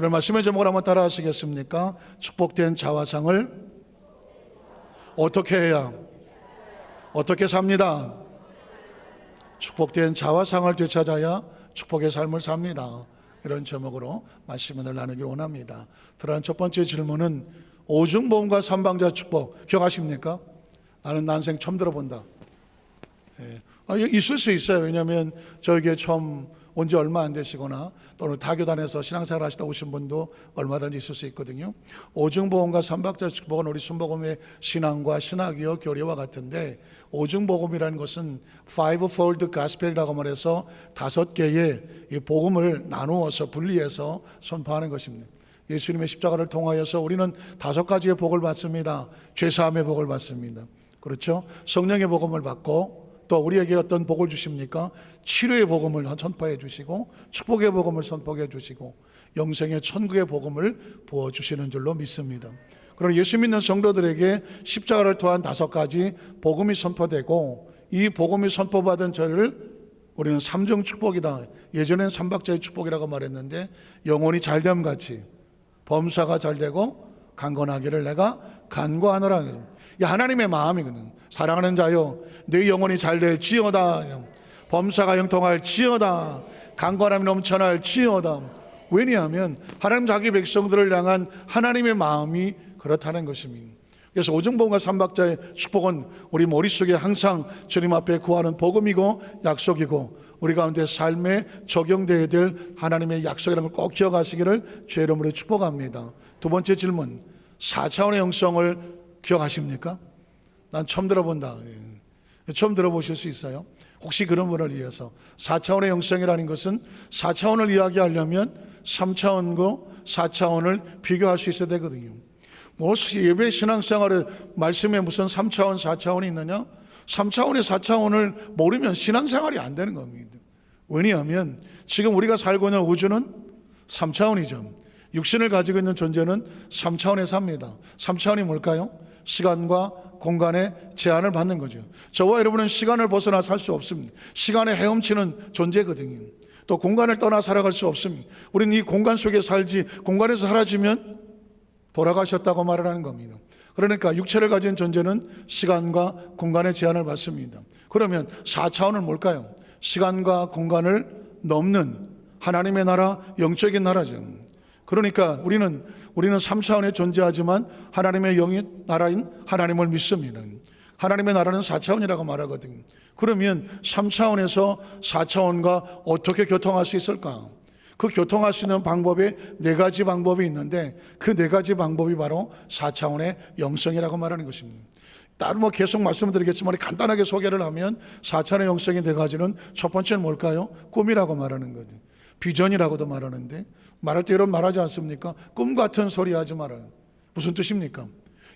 오늘 말씀의 제목을 한번 따라 하시겠습니까? 축복된 자화상을 어떻게 해야 어떻게 삽니다. 축복된 자화상을 되찾아야 축복의 삶을 삽니다. 이런 제목으로 말씀을 나누길 원합니다. 들어간 첫 번째 질문은 오중보험과 삼방자 축복 기억하십니까? 나는 난생 처음 들어본다. 있을 수 있어요. 왜냐하면 저에게 처음 온 지 얼마 안 되시거나 또는 타교단에서 신앙생활 하시다 오신 분도 얼마든지 있을 수 있거든요. 오중보험과 삼박자 축복은 우리 순복음의 신앙과 신학이요 교리와 같은데, 오중복음이라는 것은 fivefold gospel이라고 말해서 5개의 이 복음을 나누어서 분리해서 선포하는 것입니다. 예수님의 십자가를 통하여서 우리는 5가지의 복을 받습니다. 죄사함의 복을 받습니다. 그렇죠? 성령의 복음을 받고, 또 우리에게 어떤 복을 주십니까? 치료의 복음을 선포해 주시고, 축복의 복음을 선포해 주시고, 영생의 천국의 복음을 부어주시는 줄로 믿습니다. 그럼 예수 믿는 성도들에게 십자가를 통한 5가지 복음이 선포되고, 이 복음이 선포받은 저를 우리는 삼중 축복이다. 예전엔 삼박자의 축복이라고 말했는데, 영혼이 잘됨 같이 범사가 잘되고 강건하기를 내가 간구하노라. 하나님의 마음이거든. 사랑하는 자여, 내 영혼이 잘될지어다. 범사가 형통할지어다. 강건함이 넘쳐날지어다. 왜냐하면 하나님 자기 백성들을 향한 하나님의 마음이 그렇다는 것입니다. 그래서 오중보험과 삼박자의 축복은 우리 머릿속에 항상 주님 앞에 구하는 복음이고 약속이고, 우리 가운데 삶에 적용되어야 될 하나님의 약속이라는 걸 꼭 기억하시기를 주의 이름으로 축복합니다. 두 번째 질문, 4차원의 영성을 기억하십니까? 난 처음 들어본다. 처음 들어보실 수 있어요? 혹시 그런 분을 위해서 4차원의 영성이라는 것은 4차원을 이야기하려면 3차원과 4차원을 비교할 수 있어야 되거든요. 예배 신앙생활을 말씀에 무슨 3차원 4차원이 있느냐? 3차원의 4차원을 모르면 신앙생활이 안 되는 겁니다. 왜냐하면 지금 우리가 살고 있는 우주는 3차원이죠. 육신을 가지고 있는 존재는 3차원에 삽니다. 3차원이 뭘까요? 시간과 공간의 제한을 받는 거죠. 저와 여러분은 시간을 벗어나 살 수 없습니다. 시간에 헤엄치는 존재거든요. 또 공간을 떠나 살아갈 수 없습니다. 우리는 이 공간 속에 살지, 공간에서 사라지면 돌아가셨다고 말을 하는 겁니다. 그러니까 육체를 가진 존재는 시간과 공간의 제한을 받습니다. 그러면 4차원은 뭘까요? 시간과 공간을 넘는 하나님의 나라, 영적인 나라죠. 그러니까 우리는 3차원에 존재하지만 하나님의 영의 나라인 하나님을 믿습니다. 하나님의 나라는 4차원이라고 말하거든요. 그러면 3차원에서 4차원과 어떻게 교통할 수 있을까? 그 교통할 수 있는 방법에 4가지 방법이 있는데, 그 4가지 방법이 바로 4차원의 영성이라고 말하는 것입니다. 따로 계속 말씀드리겠지만 간단하게 소개를 하면 4차원의 영성의 4가지는 첫 번째는 뭘까요? 꿈이라고 말하는 거죠. 비전이라고도 말하는데, 말할 때 이런 말하지 않습니까? 꿈 같은 소리 하지 말아요. 무슨 뜻입니까?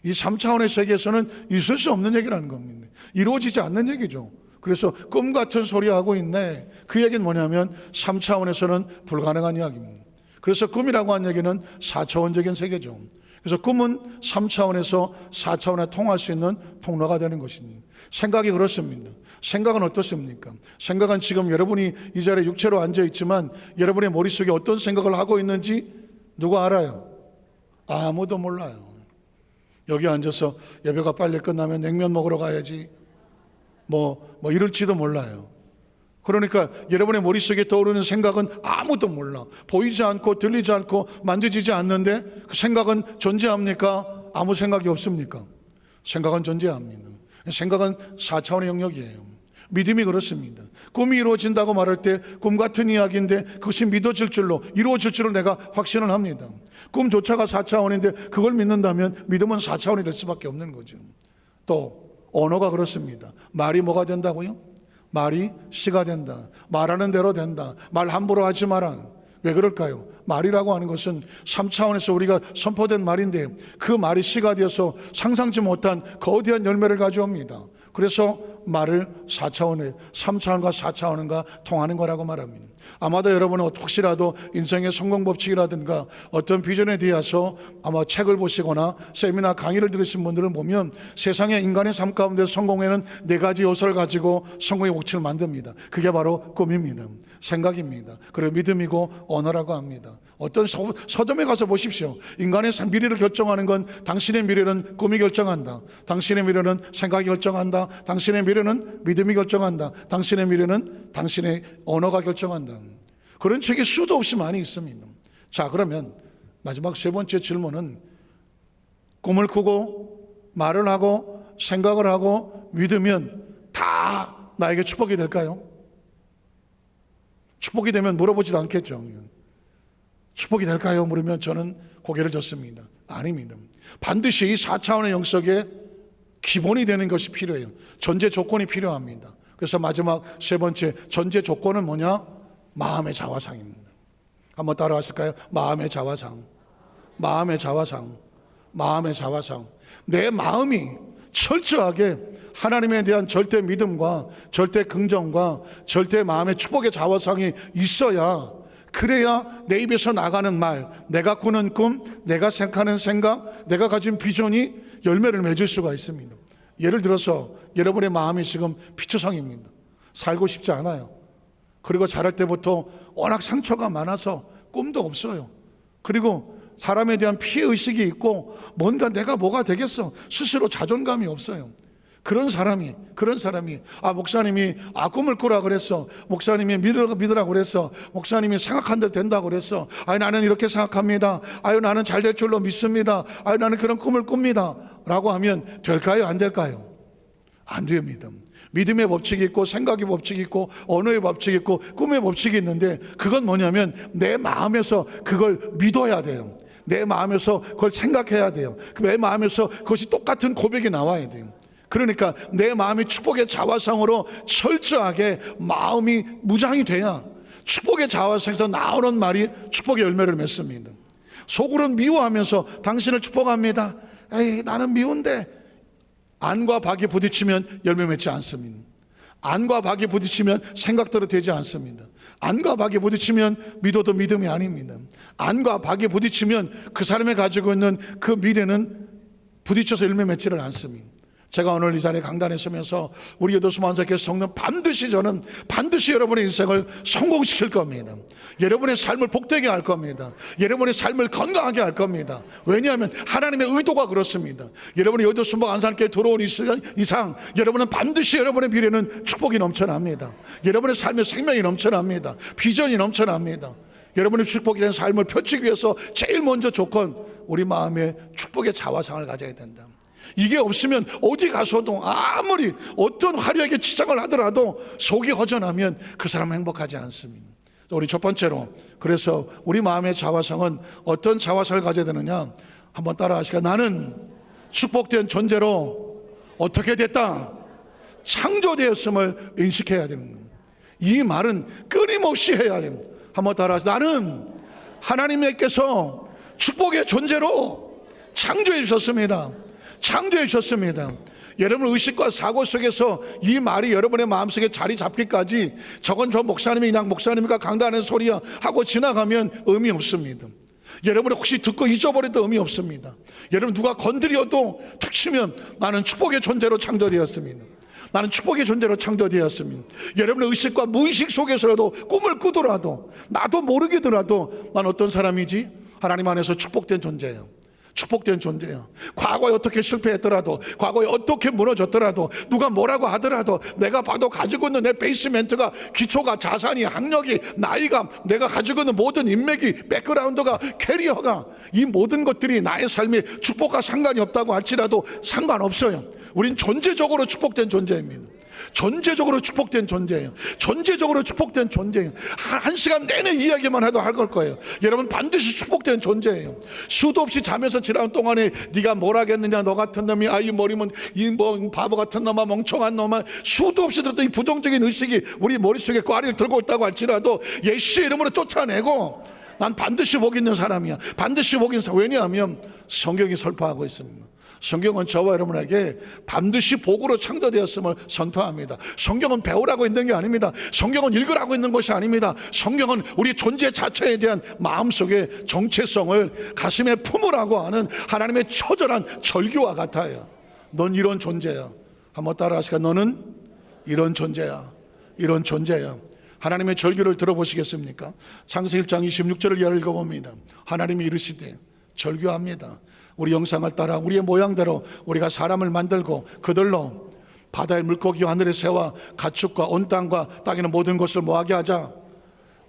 이 3차원의 세계에서는 있을 수 없는 얘기라는 겁니다. 이루어지지 않는 얘기죠. 그래서 꿈 같은 소리 하고 있네. 그 얘기는 뭐냐면 3차원에서는 불가능한 이야기입니다. 그래서 꿈이라고 한 얘기는 4차원적인 세계죠. 그래서 꿈은 3차원에서 4차원에 통할 수 있는 통로가 되는 것입니다. 생각이 그렇습니다. 생각은 어떻습니까? 생각은 지금 여러분이 이 자리에 육체로 앉아있지만 여러분의 머릿속에 어떤 생각을 하고 있는지 누가 알아요? 아무도 몰라요. 여기 앉아서 예배가 빨리 끝나면 냉면 먹으러 가야지 뭐 이럴지도 몰라요. 그러니까 여러분의 머릿속에 떠오르는 생각은 아무도 몰라. 보이지 않고 들리지 않고 만져지지 않는데 그 생각은 존재합니까? 아무 생각이 없습니까? 생각은 존재합니다. 생각은 4차원의 영역이에요. 믿음이 그렇습니다. 꿈이 이루어진다고 말할 때 꿈 같은 이야기인데 그것이 믿어질 줄로, 이루어질 줄로 내가 확신을 합니다. 꿈조차가 4차원인데 그걸 믿는다면 믿음은 4차원이 될 수밖에 없는 거죠. 또 언어가 그렇습니다. 말이 뭐가 된다고요? 말이 시가 된다. 말하는 대로 된다. 말 함부로 하지 마라. 왜 그럴까요? 말이라고 하는 것은 3차원에서 우리가 선포된 말인데 그 말이 시가 되어서 상상지 못한 거대한 열매를 가져옵니다. 그래서 말을 4차원에 3차원과 4차원과 통하는 거라고 말합니다. 아마도 여러분은 혹시라도 인생의 성공 법칙이라든가 어떤 비전에 대해서 아마 책을 보시거나 세미나 강의를 들으신 분들을 보면 세상의 인간의 삶 가운데 성공에는 4가지 요소를 가지고 성공의 법칙을 만듭니다. 그게 바로 꿈입니다. 생각입니다. 그리고 믿음이고 언어라고 합니다. 어떤 서점에 가서 보십시오. 인간의 미래를 결정하는 건 당신의 미래는 꿈이 결정한다. 당신의 미래는 생각이 결정한다. 당신의 미래는 믿음이 결정한다. 당신의 미래는 당신의 언어가 결정한다. 그런 책이 수도 없이 많이 있습니다. 자, 그러면 마지막 세 번째 질문은 꿈을 꾸고 말을 하고 생각을 하고 믿으면 다 나에게 축복이 될까요? 축복이 되면 물어보지도 않겠죠. 축복이 될까요? 물으면 저는 고개를 젓습니다. 아닙니다. 반드시 이 4차원의 영성에 기본이 되는 것이 필요해요. 전제 조건이 필요합니다. 그래서 마지막 세 번째 전제 조건은 뭐냐? 마음의 자화상입니다. 한번 따라 하실까요? 마음의 자화상. 마음의 자화상. 마음의 자화상. 내 마음이 철저하게 하나님에 대한 절대 믿음과 절대 긍정과 절대 마음의 축복의 자화상이 있어야, 그래야 내 입에서 나가는 말, 내가 꾸는 꿈, 내가 생각하는 생각, 내가 가진 비전이 열매를 맺을 수가 있습니다. 예를 들어서 여러분의 마음이 지금 피투성입니다. 살고 싶지 않아요. 그리고 자랄 때부터 워낙 상처가 많아서 꿈도 없어요. 그리고 사람에 대한 피해의식이 있고 뭔가 내가 뭐가 되겠어, 스스로 자존감이 없어요. 그런 사람이 목사님이 꿈을 꾸라 그랬어, 목사님이 믿으라고 그랬어, 목사님이 생각한 대로 된다고 그랬어, 나는 이렇게 생각합니다, 나는 잘 될 줄로 믿습니다, 나는 그런 꿈을 꿉니다 라고 하면 될까요? 안 될까요? 안 됩니다. 믿음의 법칙이 있고 생각의 법칙이 있고 언어의 법칙이 있고 꿈의 법칙이 있는데, 그건 뭐냐면 내 마음에서 그걸 믿어야 돼요. 내 마음에서 그걸 생각해야 돼요. 내 마음에서 그것이 똑같은 고백이 나와야 돼요. 그러니까 내 마음이 축복의 자화상으로 철저하게 마음이 무장이 돼야 축복의 자화상에서 나오는 말이 축복의 열매를 맺습니다. 속으로는 미워하면서 당신을 축복합니다. 나는 미운데, 안과 박이 부딪히면 열매 맺지 않습니다. 안과 박이 부딪히면 생각대로 되지 않습니다. 안과 박이 부딪히면 믿어도 믿음이 아닙니다. 안과 박이 부딪히면 그 사람이 가지고 있는 그 미래는 부딪혀서 열매 맺지를 않습니다. 제가 오늘 이 자리에 강단에 서면서 우리 여도수 만사교회 성도는 저는 반드시 여러분의 인생을 성공시킬 겁니다. 여러분의 삶을 복되게 할 겁니다. 여러분의 삶을 건강하게 할 겁니다. 왜냐하면 하나님의 의도가 그렇습니다. 여러분이 여도수 만사교회에 들어온 이상 여러분은 반드시 여러분의 미래는 축복이 넘쳐납니다. 여러분의 삶에 생명이 넘쳐납니다. 비전이 넘쳐납니다. 여러분의 축복이 된 삶을 펼치기 위해서 제일 먼저 조건, 우리 마음에 축복의 자화상을 가져야 된다. 이게 없으면 어디 가서도 아무리 어떤 화려하게 치장을 하더라도 속이 허전하면 그 사람은 행복하지 않습니다. 우리 첫 번째로, 그래서 우리 마음의 자화상은 어떤 자화상을 가져야 되느냐, 한번 따라 하시까. 나는 축복된 존재로 어떻게 됐다? 창조되었음을 인식해야 됩니다. 이 말은 끊임없이 해야 됩니다. 한번 따라 하시까. 나는 하나님께서 축복의 존재로 창조해 주셨습니다. 창조해 주셨습니다. 여러분 의식과 사고 속에서 이 말이 여러분의 마음속에 자리 잡기까지 저건 저 목사님이 그냥 목사님과 강단하는 소리야 하고 지나가면 의미 없습니다. 여러분이 혹시 듣고 잊어버려도 의미 없습니다. 여러분 누가 건드려도 툭 치면 나는 축복의 존재로 창조되었습니다. 나는 축복의 존재로 창조되었습니다. 여러분의 의식과 무의식 속에서라도 꿈을 꾸더라도 나도 모르게더라도 난 어떤 사람이지? 하나님 안에서 축복된 존재예요. 축복된 존재예요. 과거에 어떻게 실패했더라도, 과거에 어떻게 무너졌더라도, 누가 뭐라고 하더라도, 내가 봐도 가지고 있는 내 베이스멘트가, 기초가, 자산이, 학력이, 나이가, 내가 가지고 있는 모든 인맥이, 백그라운드가, 캐리어가, 이 모든 것들이 나의 삶에 축복과 상관이 없다고 할지라도 상관없어요. 우린 존재적으로 축복된 존재입니다. 존재적으로 축복된 존재예요. 존재적으로 축복된 존재예요. 한 시간 내내 이야기만 해도 할 걸 거예요. 여러분 반드시 축복된 존재예요. 수도 없이 자면서 지난 동안에 네가 뭘 하겠느냐, 너 같은 놈이, 이 머리면 이 뭐 바보 같은 놈아, 멍청한 놈아, 수도 없이 들었던 이 부정적인 의식이 우리 머릿속에 꽈리를 들고 있다고 할지라도 예수의 이름으로 쫓아내고, 난 반드시 복 있는 사람이야. 반드시 복 있는 사람. 왜냐하면 성경이 설파하고 있습니다. 성경은 저와 여러분에게 반드시 복으로 창조되었음을 선포합니다. 성경은 배우라고 있는 게 아닙니다. 성경은 읽으라고 있는 것이 아닙니다. 성경은 우리 존재 자체에 대한 마음속의 정체성을 가슴에 품으라고 하는 하나님의 처절한 절규와 같아요. 넌 이런 존재야. 한번 따라 하시까. 너는 이런 존재야. 이런 존재야. 하나님의 절규를 들어보시겠습니까? 창세기 1장 26절을 읽어봅니다. 하나님이 이르시되 절규합니다. 우리 형상을 따라 우리의 모양대로 우리가 사람을 만들고 그들로 바다의 물고기와 하늘의 새와 가축과 온 땅과 땅에 있는 모든 것을 뭐하게 하자?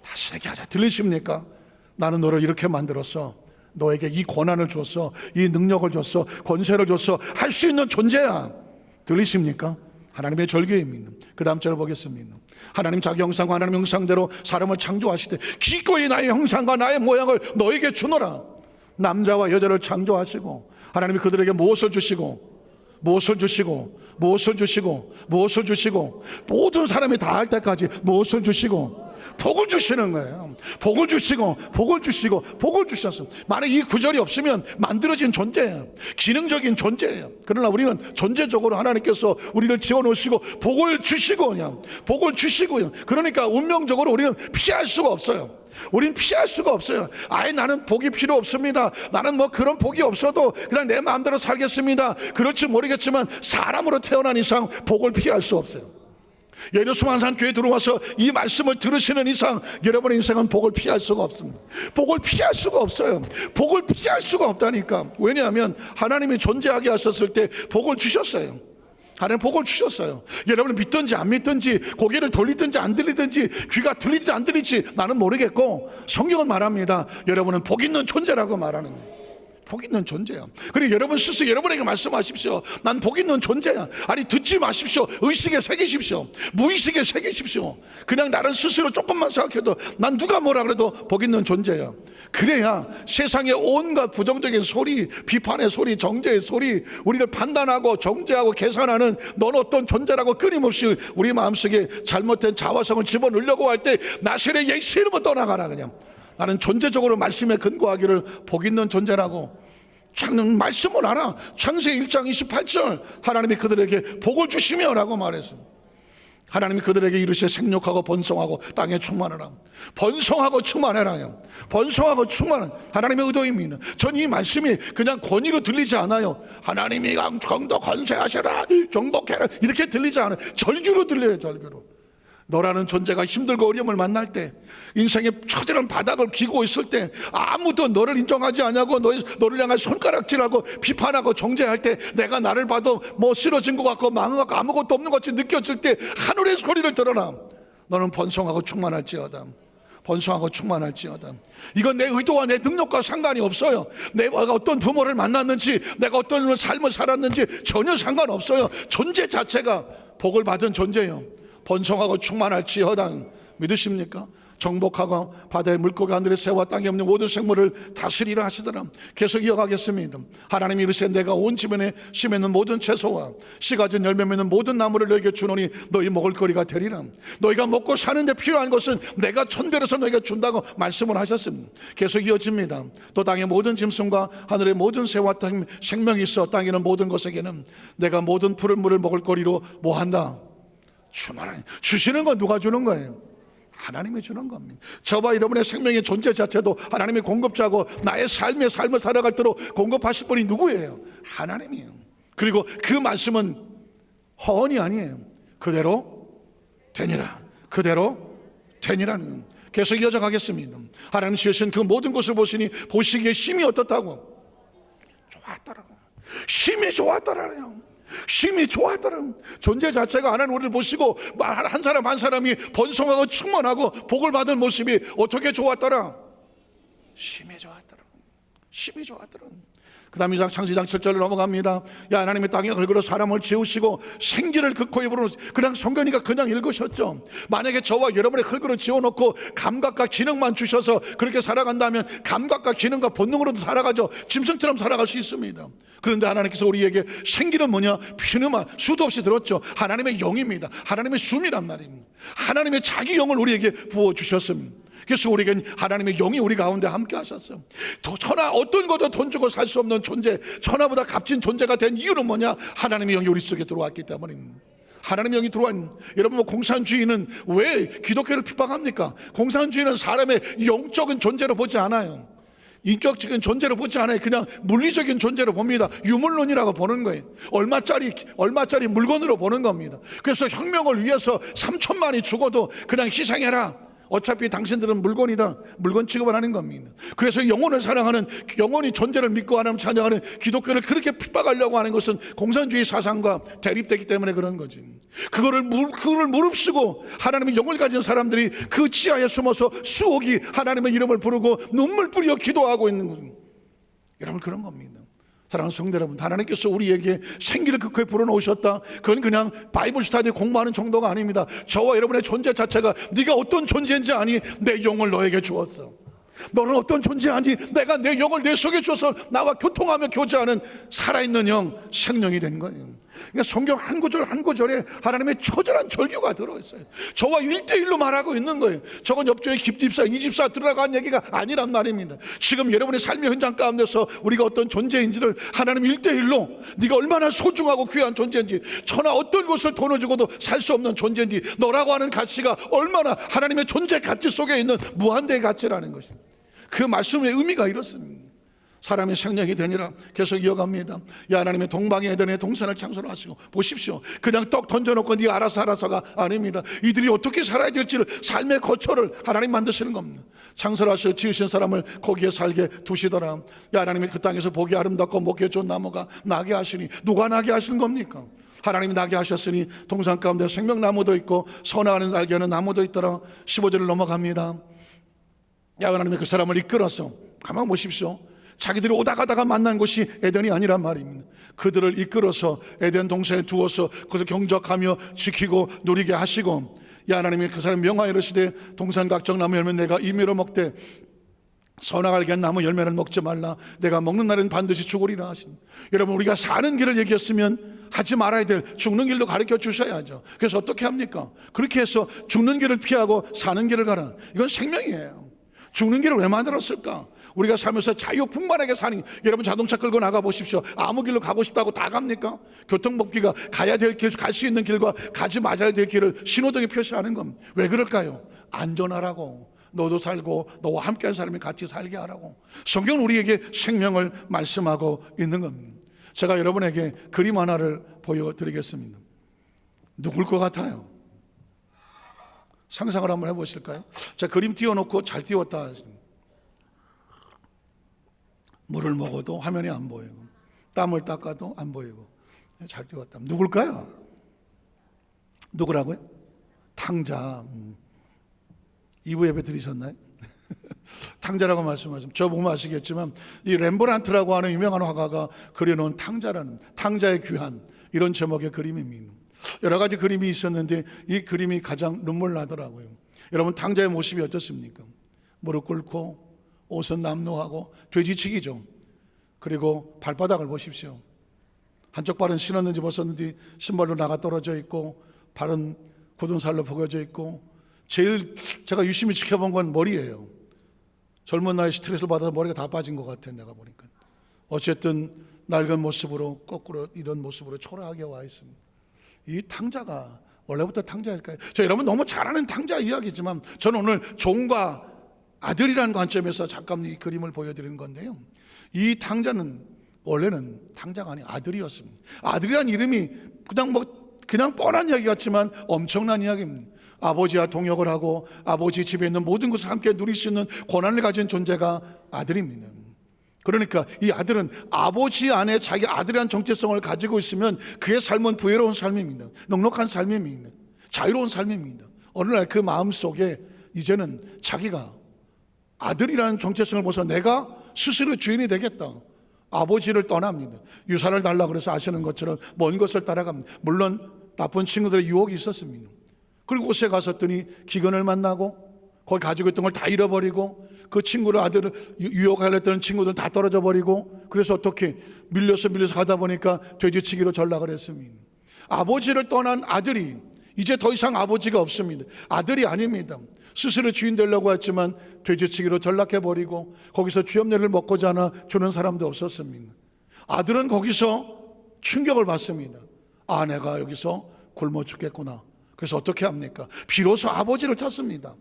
다스리게 하자. 들리십니까? 나는 너를 이렇게 만들었어. 너에게 이 권한을 줬어. 이 능력을 줬어. 권세를 줬어. 할 수 있는 존재야. 들리십니까? 하나님의 절규입니다. 그 다음 절을 보겠습니다. 하나님 자기 형상과 하나님 형상대로 사람을 창조하시되 기꺼이 나의 형상과 나의 모양을 너에게 주노라. 남자와 여자를 창조하시고 하나님이 그들에게 무엇을 주시고 모든 사람이 다 할 때까지 무엇을 주시고 복을 주시는 거예요. 복을 주셨어. 만약 이 구절이 없으면 만들어진 존재예요. 기능적인 존재예요. 그러나 우리는 존재적으로 하나님께서 우리를 지어놓으시고 복을 주시고요. 그러니까 운명적으로 우리는 피할 수가 없어요. 우린 피할 수가 없어요. 아예 나는 복이 필요 없습니다. 나는 뭐 그런 복이 없어도 그냥 내 마음대로 살겠습니다. 그럴지 모르겠지만 사람으로 태어난 이상 복을 피할 수 없어요. 예수 수만산 교회에 들어와서 이 말씀을 들으시는 이상 여러분의 인생은 복을 피할 수가 없습니다. 복을 피할 수가 없어요. 복을 피할 수가 없다니까. 왜냐하면 하나님이 존재하게 하셨을 때 복을 주셨어요. 하나님 복을 주셨어요. 여러분은 믿든지 안 믿든지 고개를 돌리든지 안 들리든지 귀가 들리든지 안 들리지 나는 모르겠고 성경은 말합니다. 여러분은 복 있는 존재라고 말하는 거예요. 복 있는 존재야. 그리고 여러분 스스로 여러분에게 말씀하십시오. 난 복 있는 존재야. 아니 듣지 마십시오. 의식에 새기십시오. 무의식에 새기십시오. 그냥 나를 스스로 조금만 생각해도 난 누가 뭐라 그래도 복 있는 존재야. 그래야 세상의 온갖 부정적인 소리, 비판의 소리, 정죄의 소리, 우리를 판단하고 정죄하고 계산하는 넌 어떤 존재라고 끊임없이 우리 마음속에 잘못된 자화성을 집어넣으려고 할 때 나시의 예수 이름으로 떠나가라. 그냥 나는 존재적으로 말씀에 근거하기를 복 있는 존재라고. 말씀을 알아. 창세기 1장 28절 하나님이 그들에게 복을 주시며 라고 말했습니다. 하나님이 그들에게 이르시되 생육하고 번성하고 땅에 충만하라. 번성하고 충만해라. 번성하고 충만한 하나님의 의도입니다. 전 이 말씀이 그냥 권위로 들리지 않아요. 하나님이 강도 권세하셔라 정복해라 이렇게 들리지 않아요. 절규로 들려요. 절규로. 너라는 존재가 힘들고 어려움을 만날 때, 인생의 처절한 바닥을 기고 있을 때, 아무도 너를 인정하지 않냐고 너를 향해 손가락질하고 비판하고 정죄할 때, 내가 나를 봐도 뭐 쓰러진 것 같고 망한 것 같고 아무것도 없는 것 같이 느껴질 때 하늘의 소리를 들어라. 너는 번성하고 충만할지어다. 번성하고 충만할지어다. 이건 내 의도와 내 능력과 상관이 없어요. 내가 어떤 부모를 만났는지, 내가 어떤 삶을 살았는지 전혀 상관없어요. 존재 자체가 복을 받은 존재예요. 번성하고 충만할지어다. 믿으십니까? 정복하고 바다의 물고기 하늘의 새와 땅에 없는 모든 생물을 다스리라 하시더라. 계속 이어가겠습니다. 하나님이 이르시되 내가 온 지면에 심에는 모든 채소와 씨 가진 열매 맺는 모든 나무를 너에게 주노니 너희 먹을 거리가 되리라. 너희가 먹고 사는데 필요한 것은 내가 천별에서 너희가 준다고 말씀을 하셨습니다. 계속 이어집니다. 또 땅의 모든 짐승과 하늘의 모든 새와 생명이 있어 땅에 있는 모든 것에게는 내가 모든 푸른 물을 먹을 거리로 뭐한다? 주시는 건 누가 주는 거예요? 하나님이 주는 겁니다. 저와 여러분의 생명의 존재 자체도 하나님의 공급자고 나의 삶을 살아갈 때로 공급하실 분이 누구예요? 하나님이에요. 그리고 그 말씀은 허언이 아니에요. 그대로 되니라. 계속 이어져 가겠습니다. 하나님 지으신 그 모든 것을 보시니 보시기에 심히 어떻다고? 좋았더라고요. 심히 좋았더라고요. 존재 자체가 하나님 우리를 보시고 한 사람 한 사람이 번성하고 충만하고 복을 받은 모습이 어떻게 좋았더라? 심히 좋았더라. 그 다음에 창세기 7절로 넘어갑니다. 야 하나님이 땅에 흙으로 사람을 지으시고 생기를 그 코에 부르는, 그냥 성경이니까 그냥 읽으셨죠. 만약에 저와 여러분의 흙으로 지어놓고 감각과 기능만 주셔서 그렇게 살아간다면 감각과 기능과 본능으로도 살아가죠. 짐승처럼 살아갈 수 있습니다. 그런데 하나님께서 우리에게 생기는 뭐냐? 피누마, 수도 없이 들었죠. 하나님의 영입니다. 하나님의 숨이란 말입니다. 하나님의 자기 영을 우리에게 부어주셨습니다. 그래서 우리에겐 하나님의 영이 우리 가운데 함께 하셨어요. 천하 어떤 것도 돈 주고 살 수 없는 존재, 천하보다 값진 존재가 된 이유는 뭐냐? 하나님의 영이 우리 속에 들어왔기 때문입니다. 하나님의 영이 들어온, 여러분 뭐 공산주의는 왜 기독교를 핍박합니까? 공산주의는 사람의 영적인 존재로 보지 않아요. 인격적인 존재로 보지 않아요. 그냥 물리적인 존재로 봅니다. 유물론이라고 보는 거예요. 얼마짜리 물건으로 보는 겁니다. 그래서 혁명을 위해서 3천만이 죽어도 그냥 희생해라. 어차피 당신들은 물건이다. 물건 취급을 하는 겁니다. 그래서 영혼을 사랑하는, 영혼이 존재를 믿고 하나님 찬양하는 기독교를 그렇게 핍박하려고 하는 것은 공산주의 사상과 대립되기 때문에 그런 거지. 그거를 무릅쓰고 하나님의 영을 가진 사람들이 그 지하에 숨어서 수억이 하나님의 이름을 부르고 눈물 뿌려 기도하고 있는 거죠. 여러분, 그런 겁니다. 사랑하는 성도 여러분, 하나님께서 우리에게 생기를 극호에 불어넣으셨다. 그건 그냥 바이블 스터디 공부하는 정도가 아닙니다. 저와 여러분의 존재 자체가 네가 어떤 존재인지 아니? 내 영을 너에게 주었어. 너는 어떤 존재아니? 내가 내 영을 내 속에 줘서 나와 교통하며 교제하는 살아있는 영, 생명이 된 거예요. 그러니까 성경 한 구절 한 구절에 하나님의 처절한 절규가 들어있어요. 저와 1대1로 말하고 있는 거예요. 저건 옆조에 김집사, 이집사 들어간 얘기가 아니란 말입니다. 지금 여러분의 삶의 현장 가운데서 우리가 어떤 존재인지를 하나님 1대1로 네가 얼마나 소중하고 귀한 존재인지, 천하 어떤 것을 돈을 주고도 살 수 없는 존재인지, 너라고 하는 가치가 얼마나 하나님의 존재 가치 속에 있는 무한대의 가치라는 것입니다. 그 말씀의 의미가 이렇습니다. 사람이 생명이 되니라. 계속 이어갑니다. 야, 하나님의 동방의 에덴의 동산을 창조를 하시고, 보십시오. 그냥 떡 던져놓고 네 알아서가 아닙니다. 이들이 어떻게 살아야 될지를, 삶의 거처를 하나님 만드시는 겁니다. 창설하셔 지으신 사람을 거기에 살게 두시더라. 야, 하나님이 그 땅에서 보기 아름답고 먹기에 좋은 나무가 나게 하시니, 누가 나게 하시는 겁니까? 하나님이 나게 하셨으니 동산 가운데 생명나무도 있고 선악하는 알게하는 나무도 있더라. 15절을 넘어갑니다. 야, 하나님이 그 사람을 이끌어서, 가만 보십시오. 자기들이 오다 가다가 만난 곳이 에덴이 아니란 말입니다. 그들을 이끌어서 에덴 동산에 두어서 거기서 경작하며 지키고 누리게 하시고, 야, 하나님이 그 사람 명하여 이르시되 동산 각종 나무 열매 내가 임의로 먹되 선악을 알게 한 나무 열매는 먹지 말라. 내가 먹는 날은 반드시 죽으리라 하신. 여러분, 우리가 사는 길을 얘기했으면 하지 말아야 될 죽는 길도 가르쳐 주셔야죠. 그래서 어떻게 합니까? 그렇게 해서 죽는 길을 피하고 사는 길을 가라. 이건 생명이에요. 죽는 길을 왜 만들었을까? 우리가 살면서 자유풍만하게 사는, 여러분 자동차 끌고 나가 보십시오. 아무 길로 가고 싶다고 다 갑니까? 교통법규가 가야 될 길, 갈 수 있는 길과 가지 말아야 될 길을 신호등에 표시하는 겁니다. 왜 그럴까요? 안전하라고. 너도 살고 너와 함께한 사람이 같이 살게 하라고. 성경은 우리에게 생명을 말씀하고 있는 겁니다. 제가 여러분에게 그림 하나를 보여드리겠습니다. 누굴 것 같아요? 상상을 한번 해보실까요? 자, 그림 띄워놓고 잘 띄웠다. 물을 먹어도 화면이 안 보이고, 땀을 닦아도 안 보이고, 잘 띄웠다. 누굴까요? 누구라고요? 탕자. 2부 예배 드리셨나요? 탕자라고 말씀하시면, 저 보면 아시겠지만 이 렘브란트라고 하는 유명한 화가가 그려놓은 탕자라는, 탕자의 귀한, 이런 제목의 그림입니다. 여러 가지 그림이 있었는데 이 그림이 가장 눈물 나더라고요. 여러분, 탕자의 모습이 어떻습니까? 무릎 꿇고 옷은 남루하고 돼지치기죠. 그리고 발바닥을 보십시오. 한쪽 발은 신었는지 벗었는지 신발로 나가 떨어져 있고, 발은 굳은 살로 벗겨져 있고, 제일 제가 유심히 지켜본 건 머리예요. 젊은 나이에 스트레스를 받아서 머리가 다 빠진 것 같아요. 내가 보니까 어쨌든 낡은 모습으로, 거꾸로 이런 모습으로 초라하게 와 있습니다. 이 탕자가 원래부터 탕자일까요? 여러분 너무 잘 아는 탕자 이야기지만 저는 오늘 종과 아들이라는 관점에서 잠깐 이 그림을 보여드리는 건데요, 이 탕자는 원래는 탕자가 아닌 아들이었습니다. 아들이라는 이름이 그냥 뻔한 이야기 같지만 엄청난 이야기입니다. 아버지와 동역을 하고 아버지 집에 있는 모든 것을 함께 누릴 수 있는 권한을 가진 존재가 아들입니다. 그러니까 이 아들은 아버지 안에 자기 아들이라는 정체성을 가지고 있으면 그의 삶은 부유로운 삶입니다. 넉넉한 삶입니다. 자유로운 삶입니다. 어느 날 그 마음속에 이제는 자기가 아들이라는 정체성을 보서 내가 스스로 주인이 되겠다. 아버지를 떠납니다. 유산을 달라고 그래서 아시는 것처럼 먼 것을 따라갑니다. 물론 나쁜 친구들의 유혹이 있었습니다. 그리고 곳에 갔었더니 기근을 만나고 거기 가지고 있던 걸 다 잃어버리고, 그 친구를, 아들을 유혹하려 했던 친구들 다 떨어져 버리고, 그래서 어떻게 밀려서 가다 보니까 돼지치기로 전락을 했습니다. 아버지를 떠난 아들이 이제 더 이상 아버지가 없습니다. 아들이 아닙니다. 스스로 주인 되려고 했지만 돼지치기로 전락해버리고 거기서 쥐염내를 먹고자 하나 주는 사람도 없었습니다. 아들은 거기서 충격을 받습니다. 아, 내가 여기서 굶어 죽겠구나. 그래서 어떻게 합니까? 비로소 아버지를 찾습니다.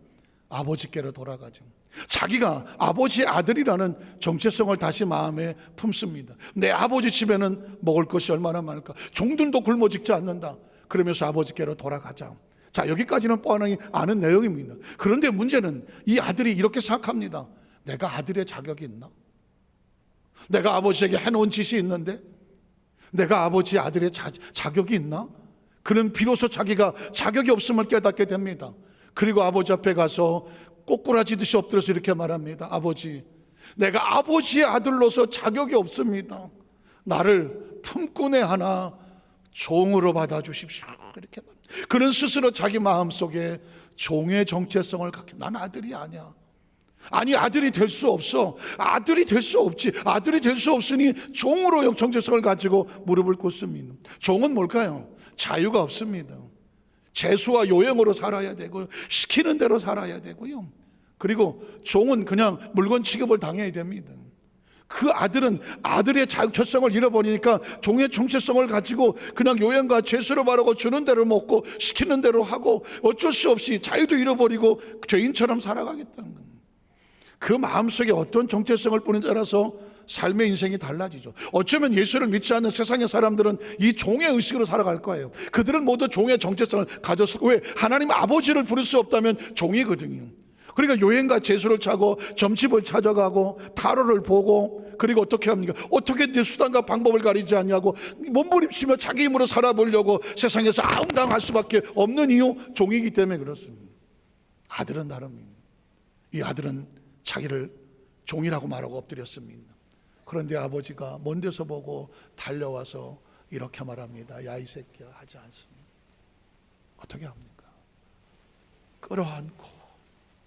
아버지께로 돌아가죠. 자기가 아버지의 아들이라는 정체성을 다시 마음에 품습니다. 내 아버지 집에는 먹을 것이 얼마나 많을까, 종들도 굶어 죽지 않는다. 그러면서 아버지께로 돌아가자. 자, 여기까지는 뻔히 아는 내용입니다. 그런데 문제는 이 아들이 이렇게 생각합니다. 내가 아들의 자격이 있나? 내가 아버지에게 해놓은 짓이 있는데 내가 아버지의 아들의 자격이 있나? 그는 비로소 자기가 자격이 없음을 깨닫게 됩니다. 그리고 아버지 앞에 가서 꼬꾸라지듯이 엎드려서 이렇게 말합니다. 아버지, 내가 아버지의 아들로서 자격이 없습니다. 나를 품꾼의 하나 종으로 받아주십시오. 이렇게 말합니다. 그는 스스로 자기 마음속에 종의 정체성을 갖게, 난 아들이 아니야. 아니, 아들이 될 수 없어. 아들이 될 수 없지. 아들이 될 수 없으니 종으로 정체성을 가지고 무릎을 꿇습니다. 종은 뭘까요? 자유가 없습니다. 재수와 요행으로 살아야 되고요, 시키는 대로 살아야 되고요, 그리고 종은 그냥 물건 취급을 당해야 됩니다. 그 아들은 아들의 정체성을 잃어버리니까 종의 정체성을 가지고 그냥 요행과 재수로 바르고 주는 대로 먹고 시키는 대로 하고 어쩔 수 없이 자유도 잃어버리고 죄인처럼 살아가겠다는 겁니다. 그 마음속에 어떤 정체성을 뿌리는지 따라서 삶의 인생이 달라지죠. 어쩌면 예수를 믿지 않는 세상의 사람들은 이 종의 의식으로 살아갈 거예요. 그들은 모두 종의 정체성을 가졌을 거예요. 왜? 하나님 아버지를 부를 수 없다면 종이거든요. 그러니까 요행과 재수를 차고 점집을 찾아가고 타로를 보고, 그리고 어떻게 합니까? 어떻게 내 수단과 방법을 가리지 않냐고 몸부림치며 자기 힘으로 살아보려고 세상에서 아웅당할 수밖에 없는 이유, 종이기 때문에 그렇습니다. 아들은 다릅니다. 이 아들은 자기를 종이라고 말하고 엎드렸습니다. 그런데 아버지가 먼 데서 보고 달려와서 이렇게 말합니다. 야, 이 새끼야, 하지 않습니다. 어떻게 합니까? 끌어안고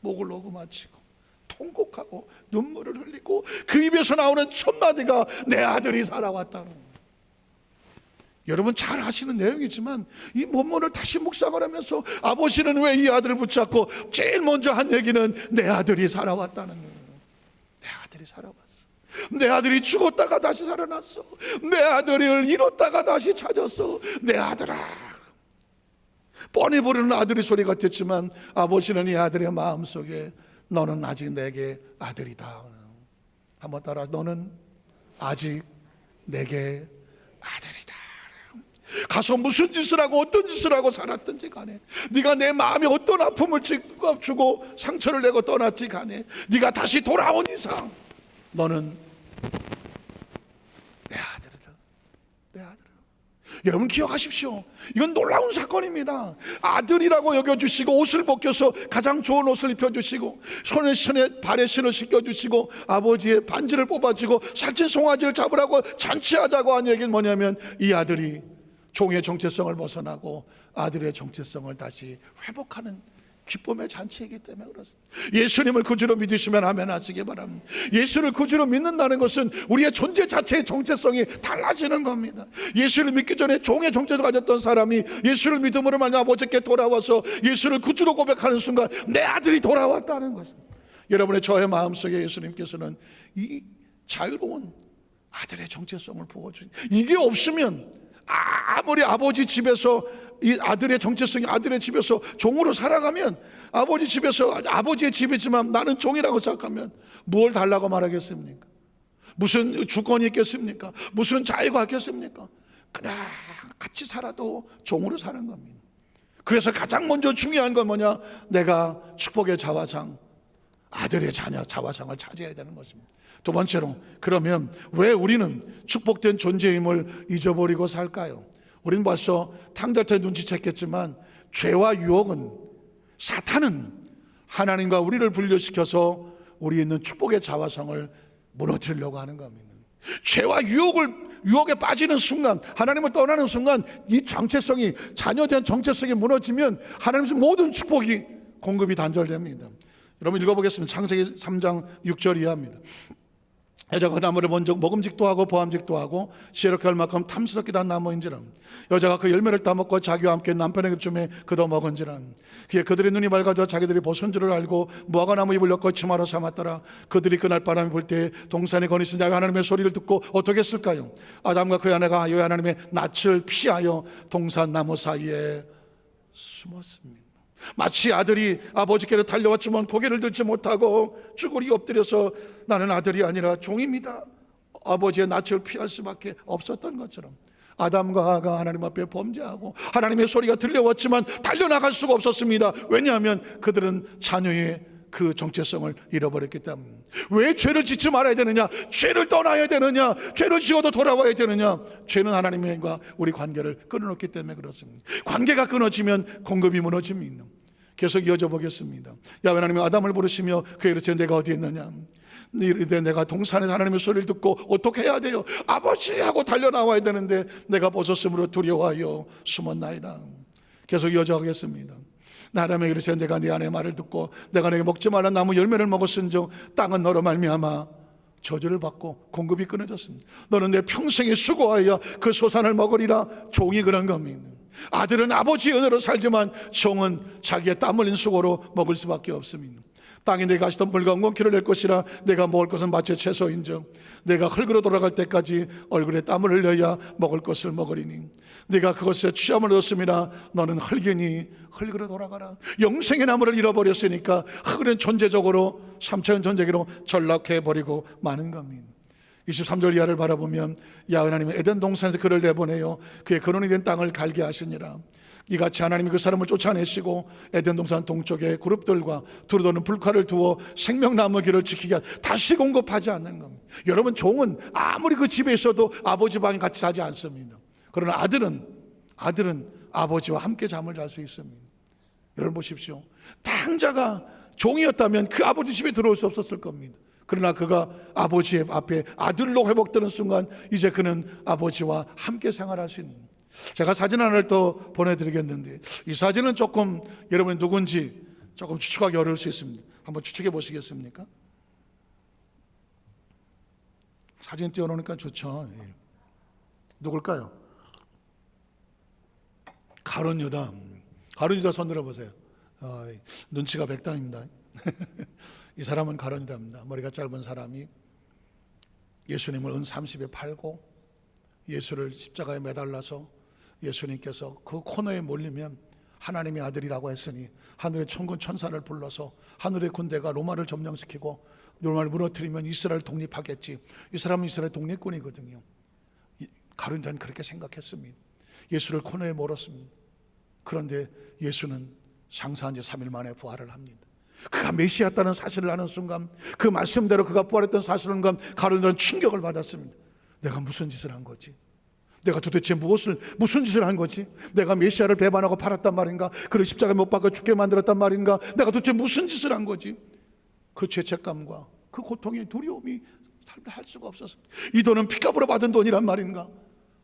목을 녹음아치고 통곡하고 눈물을 흘리고 그 입에서 나오는 첫 마디가 내 아들이 살아왔다는 거예요. 여러분 잘 아시는 내용이지만 이 본문을 다시 묵상을 하면서 아버지는 왜 이 아들을 붙잡고 제일 먼저 한 얘기는 내 아들이 살아왔다는 거예요. 내 아들이 살아왔어. 내 아들이 죽었다가 다시 살아났어. 내 아들을 잃었다가 다시 찾았어. 내 아들아. 뻔히 부르는 아들의 소리 같았지만 아버지는 이 아들의 마음속에 너는 아직 내게 아들이다. 한번 따라, 너는 아직 내게 아들이다. 가서 무슨 짓을 하고 어떤 짓을 하고 살았든지 간에, 네가 내 마음에 어떤 아픔을 주고 상처를 내고 떠났지 간에, 네가 다시 돌아온 이상 너는 내 아들이다. 내 아들. 여러분 기억하십시오. 이건 놀라운 사건입니다. 아들이라고 여겨주시고 옷을 벗겨서 가장 좋은 옷을 입혀주시고 손에 발에 신을 씻겨주시고 아버지의 반지를 뽑아주고 살찐 송아지를 잡으라고 잔치하자고 한 얘기는 뭐냐면 이 아들이 종의 정체성을 벗어나고 아들의 정체성을 다시 회복하는 기쁨의 잔치이기 때문에 그렇습니다. 예수님을 구주로 믿으시면 아멘 하시기 바랍니다. 예수를 구주로 믿는다는 것은 우리의 존재 자체의 정체성이 달라지는 겁니다. 예수를 믿기 전에 종의 정체성을 가졌던 사람이 예수를 믿음으로 만약 아버지께 돌아와서 예수를 구주로 고백하는 순간 내 아들이 돌아왔다는 것입니다. 여러분의 저의 마음속에 예수님께서는 이 자유로운 아들의 정체성을 부어주신, 이게 없으면 아무리 아버지 집에서 이 아들의 정체성이 아들의 집에서 종으로 살아가면, 아버지 집에서 아버지의 집이지만 나는 종이라고 생각하면 뭘 달라고 말하겠습니까? 무슨 주권이 있겠습니까? 무슨 자유가 있겠습니까? 그냥 같이 살아도 종으로 사는 겁니다. 그래서 가장 먼저 중요한 건 뭐냐? 내가 축복의 자화상, 아들의 자녀 자화상을 차지해야 되는 것입니다. 두 번째로, 그러면 왜 우리는 축복된 존재임을 잊어버리고 살까요? 우리는 벌써 탕자 때 눈치챘겠지만 죄와 유혹은, 사탄은 하나님과 우리를 분리시켜서 우리 있는 축복의 자화상을 무너뜨리려고 하는 겁니다. 죄와 유혹에 빠지는 순간, 하나님을 떠나는 순간 이 정체성이, 자녀된 정체성이 무너지면 하나님의 모든 축복이 공급이 단절됩니다. 여러분 읽어보겠습니다. 창세기 3장 6절 이하입니다. 여자가 그 나무를 먼저 먹음직도 하고 보암직도 하고 시에렇게 할 만큼 탐스럽게 단 나무인지라. 여자가 그 열매를 따먹고 자기와 함께 남편에게 주매 그도 먹은지라. 그에 그들의 눈이 밝아져 자기들이 벗은 줄을 알고 무화과 나무 잎을 엮어 치마로 삼았더라. 그들이 그날 바람이 불 때 동산에 거니서 자기가 하나님의 소리를 듣고 어떻게 했을까요? 아담과 그의 아내가 여호와 하나님의 낯을 피하여 동산 나무 사이에 숨었습니다. 마치 아들이 아버지께로 달려왔지만 고개를 들지 못하고 쭈그리 엎드려서 나는 아들이 아니라 종입니다, 아버지의 낯을 피할 수밖에 없었던 것처럼 아담과 하와가 하나님 앞에 범죄하고 하나님의 소리가 들려왔지만 달려나갈 수가 없었습니다. 왜냐하면 그들은 자녀의 그 정체성을 잃어버렸기 때문에. 왜 죄를 짓지 말아야 되느냐? 죄를 떠나야 되느냐? 죄를 지어도 돌아와야 되느냐? 죄는 하나님과 우리 관계를 끊어놓기 때문에 그렇습니다. 관계가 끊어지면 공급이 무너집니다. 계속 이어져 보겠습니다. 야훼 하나님이 아담을 부르시며 그에게 이르시되 내가 어디 있느냐? 이르되 내가 동산에서 하나님의 소리를 듣고 어떻게 해야 돼요? 아버지 하고 달려나와야 되는데 내가 벗었으므로 두려워하여 숨었나이다. 계속 이어져 가겠습니다. 아담에게 이르시되 내가 네 아내의 말을 듣고 내가 내게 먹지 말란 나무 열매를 먹었은즉 땅은 너로 말미암아 저주를 받고 공급이 끊어졌습니다. 너는 내 평생에 수고하여 그 소산을 먹으리라. 종이 그런 겁니다. 아들은 아버지의 은혜로 살지만 종은 자기의 땀 흘린 수고로 먹을 수밖에 없습니다. 땅에 내가 하시던 물과 엉겅퀴를 낼 것이라. 내가 먹을 것은 마치 채소인즉 내가 흙으로 돌아갈 때까지 얼굴에 땀을 흘려야 먹을 것을 먹으리니 네가 그것에 취함을 얻었음이라. 너는 흙이니 흙으로 돌아가라. 영생의 나무를 잃어버렸으니까 흙은 존재적으로 3차원 존재기로 전락해버리고 마는 겁니다. 23절 이하를 바라보면 야훼 하나님은 에덴 동산에서 그를 내보내요 그의 근원이 된 땅을 갈게 하시니라. 이같이 하나님이 그 사람을 쫓아내시고 에덴 동산 동쪽에 그룹들과 두루도는 불칼을 두어 생명나무 길을 지키게 다시 공급하지 않는 겁니다. 여러분, 종은 아무리 그 집에 있어도 아버지 방에 같이 자지 않습니다. 그러나 아들은 아버지와 함께 잠을 잘 수 있습니다. 여러분 보십시오. 탕자가 종이었다면 그 아버지 집에 들어올 수 없었을 겁니다. 그러나 그가 아버지의 앞에 아들로 회복되는 순간 이제 그는 아버지와 함께 생활할 수 있는. 제가 사진 하나를 또 보내드리겠는데 이 사진은 조금 여러분이 누군지 조금 추측하기 어려울 수 있습니다. 한번 추측해 보시겠습니까? 사진 띄워놓으니까 좋죠. 누굴까요? 가룟 유다. 가룟 유다 손 들어보세요. 눈치가 백단입니다. 이 사람은 가룟 유다입니다. 머리가 짧은 사람이 예수님을 은 30에 팔고 예수를 십자가에 매달라서 예수님께서 그 코너에 몰리면 하나님의 아들이라고 했으니 하늘의 천군 천사를 불러서 하늘의 군대가 로마를 점령시키고 로마를 무너뜨리면 이스라엘 독립하겠지. 이 사람은 이스라엘 독립군이거든요. 가룟 유다는 그렇게 생각했습니다. 예수를 코너에 몰았습니다. 그런데 예수는 장사한 지 3일 만에 부활을 합니다. 그가 메시아였다는 사실을 아는 순간, 그 말씀대로 그가 부활했던 사실을 아는 순간 가룟 유다는 충격을 받았습니다. 내가 무슨 짓을 한 거지? 내가 도대체 무슨 짓을 한 거지? 내가 메시아를 배반하고 팔았단 말인가? 그를 십자가에 못 박아 죽게 만들었단 말인가? 내가 도대체 무슨 짓을 한 거지? 그 죄책감과 그 고통의 두려움이 할 수가 없었습니다. 이 돈은 피값으로 받은 돈이란 말인가?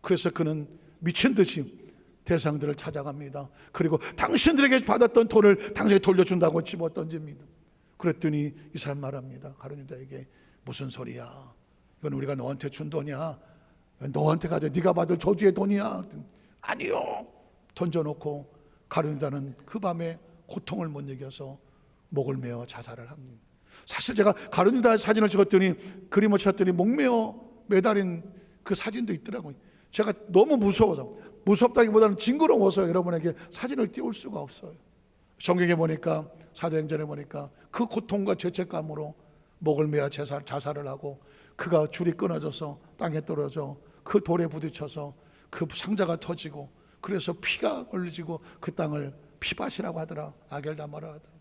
그래서 그는 미친 듯이 대상들을 찾아갑니다. 그리고 당신들에게 받았던 돈을 당신에게 돌려준다고 집어던집니다. 그랬더니 이 사람 말합니다. 가룟 유다에게 무슨 소리야? 이건 우리가 너한테 준 돈이야. 너한테 가져. 네가 받을 저주의 돈이야. 아니요. 던져놓고 가룟 유다는 그 밤에 고통을 못 이겨서 목을 메어 자살을 합니다. 사실 제가 가룟 유다의 사진을 찍었더니 그림을 쳤더니 목메어 매달린 그 사진도 있더라고요. 제가 너무 무섭다기보다는 징그러워서 여러분에게 사진을 띄울 수가 없어요. 성경에 보니까, 사도행전에 보니까 그 고통과 죄책감으로 목을 메어 자살을 하고 그가 줄이 끊어져서 땅에 떨어져 그 돌에 부딪혀서 그 상자가 터지고 그래서 피가 흘리고 그 땅을 피밭이라고 하더라. 아겔다마라 하더라.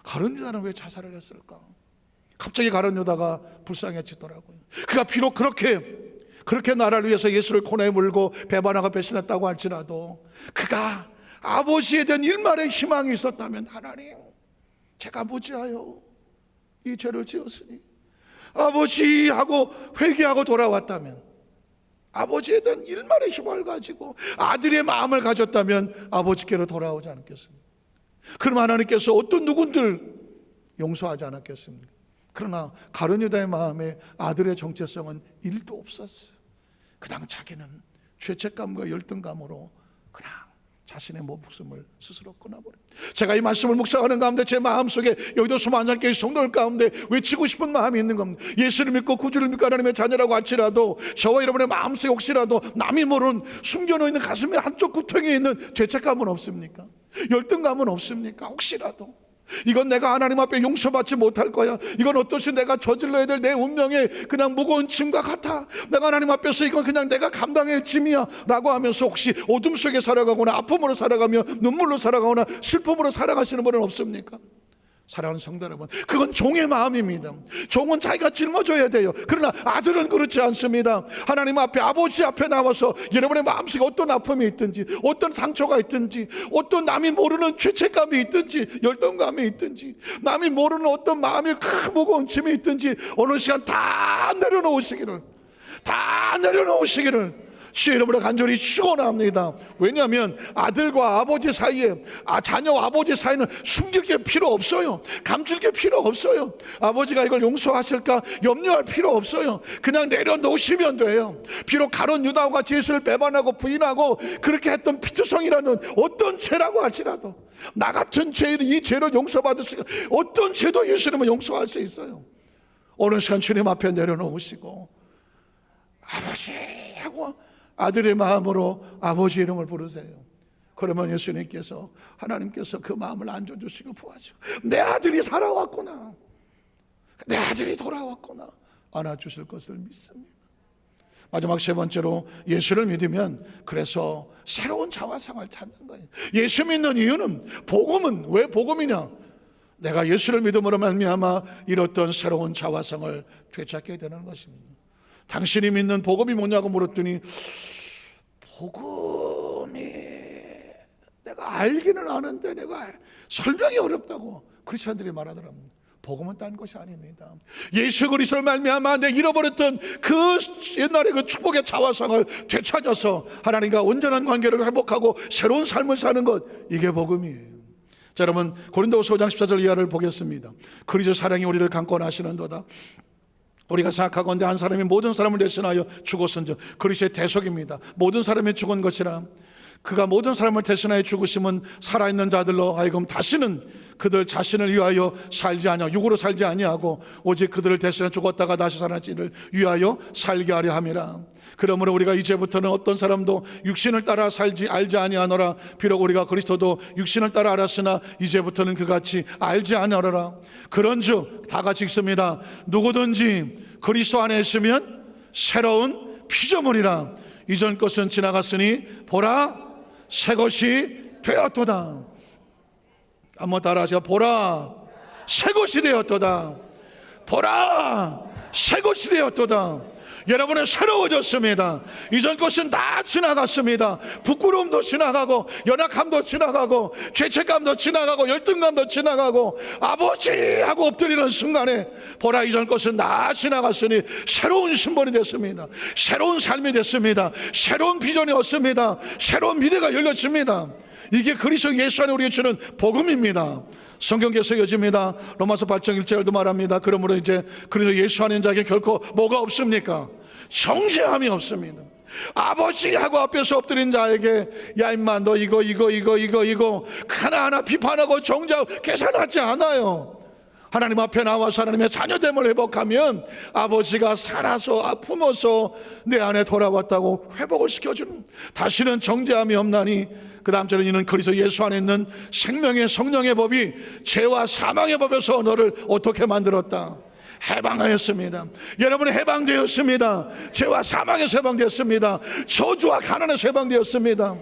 가룟 유다는 왜 자살을 했을까? 갑자기 가룟 유다가 불쌍해지더라고요. 그가 비록 그렇게 나라를 위해서 예수를 코너에 물고 배반하고 배신했다고 할지라도 그가 아버지에 대한 일말의 희망이 있었다면, 하나님, 제가 무지하여 이 죄를 지었으니 아버지하고 회개하고 돌아왔다면, 아버지에 대한 일말의 희망을 가지고 아들의 마음을 가졌다면 아버지께로 돌아오지 않았겠습니까? 그럼 하나님께서 어떤 누군들 용서하지 않았겠습니까? 그러나 가룟 유다의 마음에 아들의 정체성은 1도 없었어요. 그냥 자기는 죄책감과 열등감으로 그냥 자신의 목숨을 스스로 끊어버립니다. 제가 이 말씀을 묵상하는 가운데 제 마음속에 여기도 수많은 개의 성도들 가운데 외치고 싶은 마음이 있는 겁니다. 예수를 믿고 구주를 믿고 하나님의 자녀라고 할지라도 저와 여러분의 마음속에 혹시라도 남이 모르는 숨겨놓은 가슴의 한쪽 구덩이에 있는 죄책감은 없습니까? 열등감은 없습니까? 혹시라도 이건 내가 하나님 앞에 용서받지 못할 거야, 이건 어떠시 내가 저질러야 될 내 운명의 그냥 무거운 짐과 같아, 내가 하나님 앞에서 이건 그냥 내가 감당의 짐이야 라고 하면서 혹시 어둠 속에 살아가거나 아픔으로 살아가며 눈물로 살아가거나 슬픔으로 살아가시는 분은 없습니까? 사랑하는 성도 여러분, 그건 종의 마음입니다. 종은 자기가 짊어져야 돼요. 그러나 아들은 그렇지 않습니다. 하나님 앞에, 아버지 앞에 나와서 여러분의 마음속에 어떤 아픔이 있든지, 어떤 상처가 있든지, 어떤 남이 모르는 죄책감이 있든지, 열등감이 있든지, 남이 모르는 어떤 마음이 큰 무거운 짐이 있든지 어느 시간 다 내려놓으시기를, 주의 이름으로 간절히 축원합니다. 왜냐하면 아들과 아버지 사이에, 자녀와 아버지 사이는 숨길 게 필요 없어요. 감출 게 필요 없어요. 아버지가 이걸 용서하실까 염려할 필요 없어요. 그냥 내려놓으시면 돼요. 비록 가룟 유다와 같이 예수를 배반하고 부인하고 그렇게 했던 피투성이라는 어떤 죄라고 할지라도, 나 같은 죄를, 이 죄를 용서받을 수 있고, 어떤 죄도 예수님은 용서할 수 있어요. 어느 시간 주님 앞에 내려놓으시고 아버지 하고 아들의 마음으로 아버지 이름을 부르세요. 그러면 예수님께서, 하나님께서 그 마음을 안겨주시고 부어주시고, 내 아들이 살아왔구나, 내 아들이 돌아왔구나 안아주실 것을 믿습니다. 마지막 세 번째로, 예수를 믿으면 그래서 새로운 자화상을 찾는 거예요. 예수 믿는 이유는, 복음은 왜 복음이냐? 내가 예수를 믿음으로 말미암아 이뤘던 새로운 자화상을 되찾게 되는 것입니다. 당신이 믿는 복음이 뭐냐고 물었더니, 복음이 내가 알기는 아는데 내가 설명이 어렵다고 크리스천들이 말하더랍니다. 복음은 딴 것이 아닙니다. 예수 그리스도를 말미암아 내 잃어버렸던 그 옛날의 그 축복의 자화상을 되찾아서 하나님과 온전한 관계를 회복하고 새로운 삶을 사는 것, 이게 복음이에요. 자, 여러분, 고린도후서 5장 14절 이하를 보겠습니다. 그리스도 사랑이 우리를 강권하시는도다. 우리가 생각하건대 한 사람이 모든 사람을 대신하여 죽었은즉, 그리스도의 대속입니다. 모든 사람이 죽은 것이라. 그가 모든 사람을 대신하여 죽으심은 살아있는 자들로 하여금 다시는 그들 자신을 위하여 살지 아니하고, 육으로 살지 아니하고 오직 그들을 대신하여 죽었다가 다시 살아나지를 위하여 살게 하려 함이라. 그러므로 우리가 이제부터는 어떤 사람도 육신을 따라 살지 알지 아니하노라. 비록 우리가 그리스도도 육신을 따라 알았으나 이제부터는 그같이 알지 아니하노라. 그런즉 다 같이 읽습니다. 누구든지 그리스도 안에 있으면 새로운 피조물이라. 이전 것은 지나갔으니 보라 새 것이 되었도다. 한번 따라하세요. 보라 새 것이 되었도다. 보라 새 것이 되었도다. 여러분은 새로워졌습니다. 이전 것은 다 지나갔습니다. 부끄러움도 지나가고, 연약함도 지나가고, 죄책감도 지나가고, 열등감도 지나가고, 아버지 하고 엎드리는 순간에 보라 이전 것은 다 지나갔으니 새로운 신분이 됐습니다. 새로운 삶이 됐습니다. 새로운 비전이 왔습니다. 새로운 미래가 열렸습니다. 이게 그리스도 예수 안에 우리에게 주는 복음입니다. 성경에서 이어집니다. 로마서 8장 1절도 말합니다. 그러므로 이제 그리스도 예수 안에 있는 자에게 결코 뭐가 없습니까? 정죄함이 없습니다. 아버지하고 앞에서 엎드린 자에게, 야 임마 너 이거 하나하나 비판하고 정죄하고 계산하지 않아요. 하나님 앞에 나와서 하나님의 자녀됨을 회복하면 아버지가 살아서 품어서 내 안에 돌아왔다고 회복을 시켜주는, 다시는 정죄함이 없나니 그 다음 절에 이는 그리스도 예수 안에 있는 생명의 성령의 법이 죄와 사망의 법에서 너를 어떻게 만들었다? 해방하였습니다. 여러분은 해방되었습니다. 죄와 사망에서 해방되었습니다. 저주와 가난에서 해방되었습니다.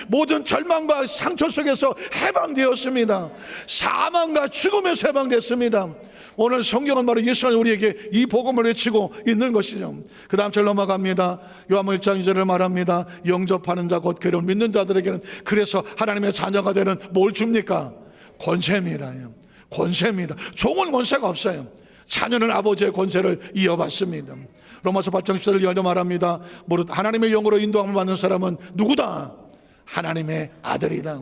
모든 절망과 상처 속에서 해방되었습니다. 사망과 죽음에서 해방됐습니다. 오늘 성경은 바로 예수 안에 우리에게 이 복음을 외치고 있는 것이죠. 그 다음 절 넘어갑니다. 요한복음 1장 2절을 말합니다. 영접하는 자 곧 그를 믿는 자들에게는, 그래서 하나님의 자녀가 되는 뭘 줍니까? 권세입니다. 권세입니다. 종은 권세가 없어요. 자녀는 아버지의 권세를 이어받습니다. 로마서 8장 14절 이하도 말합니다. 무릇 하나님의 영으로 인도함을 받는 사람은 누구다? 하나님의 아들이다.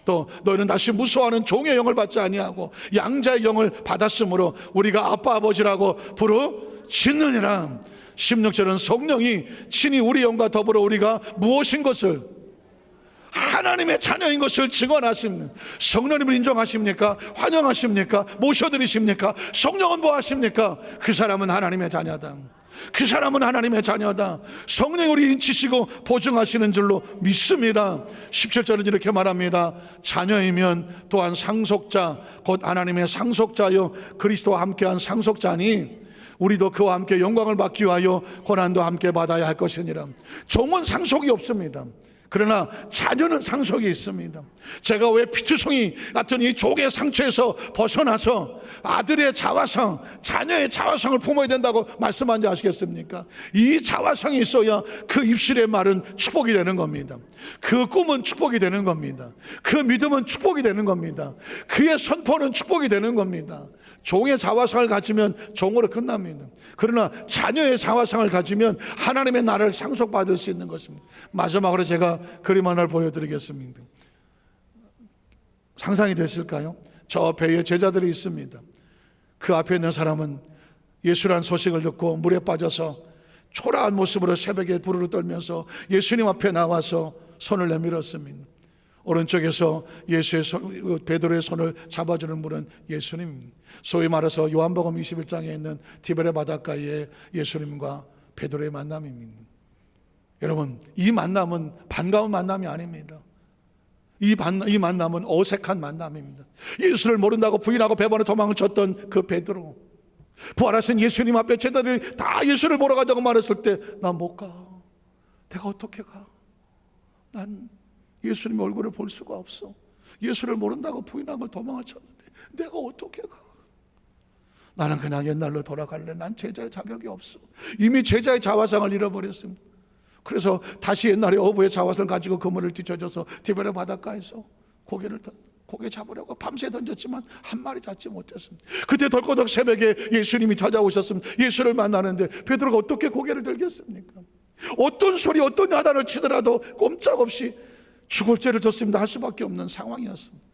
또 너희는 다시 무서워하는 종의 영을 받지 아니하고 양자의 영을 받았으므로 우리가 아빠 아버지라고 부르짖느니라. 16절은 성령이 친히 우리 영과 더불어 우리가 무엇인 것을, 하나님의 자녀인 것을 증언하십니다. 성령님을 인정하십니까? 환영하십니까? 모셔드리십니까? 성령은 뭐 하십니까? 그 사람은 하나님의 자녀다. 그 사람은 하나님의 자녀다. 성령 우리 인치시고 보증하시는 줄로 믿습니다. 17절은 이렇게 말합니다. 자녀이면 또한 상속자, 곧 하나님의 상속자여 그리스도와 함께한 상속자니 우리도 그와 함께 영광을 받기 위하여 고난도 함께 받아야 할 것이니라. 종은 상속이 없습니다. 그러나 자녀는 상속이 있습니다. 제가 왜 피투성이 같은 이 족의 상처에서 벗어나서 아들의 자화상, 자녀의 자화상을 품어야 된다고 말씀한지 아시겠습니까? 이 자화상이 있어야 그 입술의 말은 축복이 되는 겁니다. 그 꿈은 축복이 되는 겁니다. 그 믿음은 축복이 되는 겁니다. 그의 선포는 축복이 되는 겁니다. 종의 자화상을 가지면 종으로 끝납니다. 그러나 자녀의 자화상을 가지면 하나님의 나라를 상속받을 수 있는 것입니다. 마지막으로 제가 그림 하나를 보여드리겠습니다. 상상이 되실까요? 저 배에 제자들이 있습니다. 그 앞에 있는 사람은 예수란 소식을 듣고 물에 빠져서 초라한 모습으로 새벽에 부르르 떨면서 예수님 앞에 나와서 손을 내밀었습니다. 오른쪽에서 베드로의 손을 잡아주는 분은 예수님, 소위 말해서 요한복음 21장에 있는 디베레 바닷가의 예수님과 베드로의 만남입니다. 여러분, 이 만남은 반가운 만남이 아닙니다. 이 만남은 어색한 만남입니다. 예수를 모른다고 부인하고 배반에 도망쳤던 그 베드로, 부활하신 예수님 앞에 제자들이 다 예수를 보러 가자고 말했을 때 난 못 가. 내가 어떻게 가? 난 예수님의 얼굴을 볼 수가 없어. 예수를 모른다고 부인하고 도망을 쳤는데 내가 어떻게 가? 나는 그냥 옛날로 돌아갈래. 난 제자의 자격이 없어. 이미 제자의 자화상을 잃어버렸습니다. 그래서 다시 옛날에 어부의 자화상을 가지고 그물을 뒤쳐져서 디베레 바닷가에서 고개 잡으려고 밤새 던졌지만 한 마리 잡지 못했습니다. 그때 덜커덕 새벽에 예수님이 찾아오셨습니다. 예수를 만나는데 베드로가 어떻게 고개를 들겠습니까? 어떤 소리, 어떤 야단을 치더라도 꼼짝없이 죽을 죄를 졌습니다 할 수밖에 없는 상황이었습니다.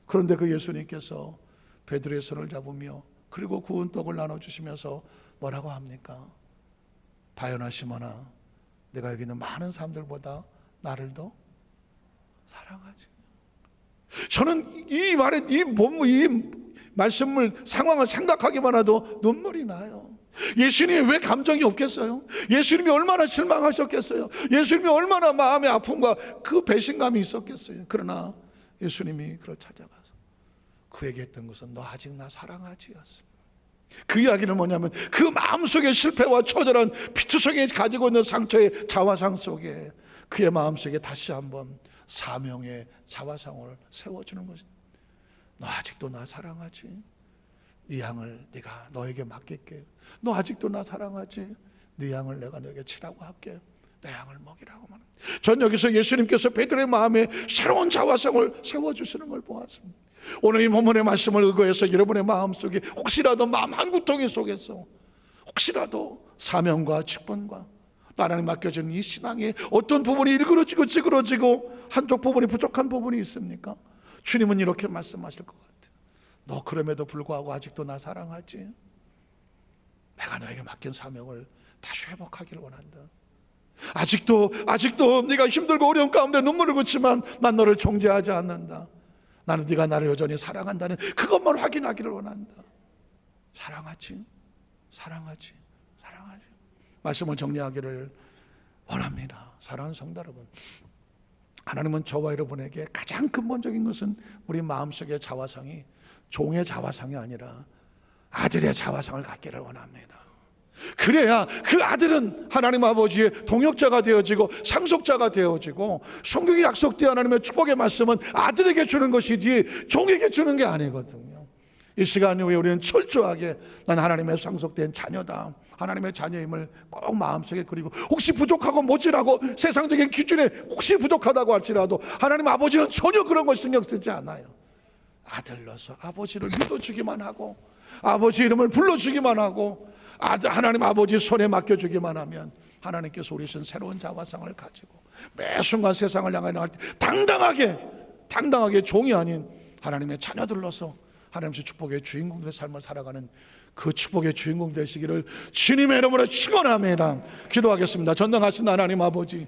그런데 그 예수님께서 베드로의 손을 잡으며 그리고 구운 떡을 나눠주시면서 뭐라고 합니까? 바요나 시몬아, 내가 여기 있는 많은 사람들보다 나를 더 사랑하지. 저는 이 말씀을 상황을 생각하기만 해도 눈물이 나요. 예수님이 왜 감정이 없겠어요? 예수님이 얼마나 실망하셨겠어요? 예수님이 얼마나 마음의 아픔과 그 배신감이 있었겠어요? 그러나 예수님이 그를 찾아가서 그에게 했던 것은 너 아직 나 사랑하지? 였습니다. 그 이야기는 뭐냐면 그 마음속의 실패와 처절한 피투성이 가지고 있는 상처의 자화상 속에 그의 마음속에 다시 한번 사명의 자화상을 세워주는 것입니다. 너 아직도 나 사랑하지? 네 양을 네가 너에게 맡길게. 너 아직도 나 사랑하지? 네 양을 내가 너에게 치라고 할게. 내 양을 먹이라고 말합니다. 전 여기서 예수님께서 베드로의 마음에 새로운 자화상을 세워주시는 걸 보았습니다. 오늘 이 본문의 말씀을 의거해서 여러분의 마음속에 혹시라도 마음 한구덩이 속에서 혹시라도 사명과 직분과 하나님 맡겨진 이 신앙의 어떤 부분이 일그러지고 찌그러지고 한쪽 부분이 부족한 부분이 있습니까? 주님은 이렇게 말씀하실 것 같아요. 너 그럼에도 불구하고 아직도 나 사랑하지? 내가 너에게 맡긴 사명을 다시 회복하기를 원한다. 아직도 네가 힘들고 어려운 가운데 눈물을 긋지만 난 너를 정죄하지 않는다. 나는 네가 나를 여전히 사랑한다는 그것만 확인하기를 원한다. 사랑하지? 말씀을 정리하기를 원합니다. 사랑하는 성도 여러분, 하나님은 저와 여러분에게 가장 근본적인 것은 우리 마음속의 자화상이 종의 자화상이 아니라 아들의 자화상을 갖기를 원합니다. 그래야 그 아들은 하나님 아버지의 동역자가 되어지고 상속자가 되어지고 성경에 약속된 하나님의 축복의 말씀은 아들에게 주는 것이지 종에게 주는 게 아니거든요. 이 시간 후에 우리는 철저하게 난 하나님의 상속된 자녀다, 하나님의 자녀임을 꼭 마음속에 그리고 혹시 부족하고 모자라고 세상적인 기준에 혹시 부족하다고 할지라도 하나님 아버지는 전혀 그런 걸 신경 쓰지 않아요. 아들로서 아버지를 믿어주기만 하고 아버지 이름을 불러주기만 하고 하나님 아버지 손에 맡겨주기만 하면 하나님께서 우리 신 새로운 자화상을 가지고 매 순간 세상을 향해 나갈 때 당당하게 종이 아닌 하나님의 자녀들로서 하나님의 축복의 주인공들의 삶을 살아가는 그 축복의 주인공 되시기를 주님의 이름으로 축원합니다. 기도하겠습니다. 전능하신 하나님 아버지,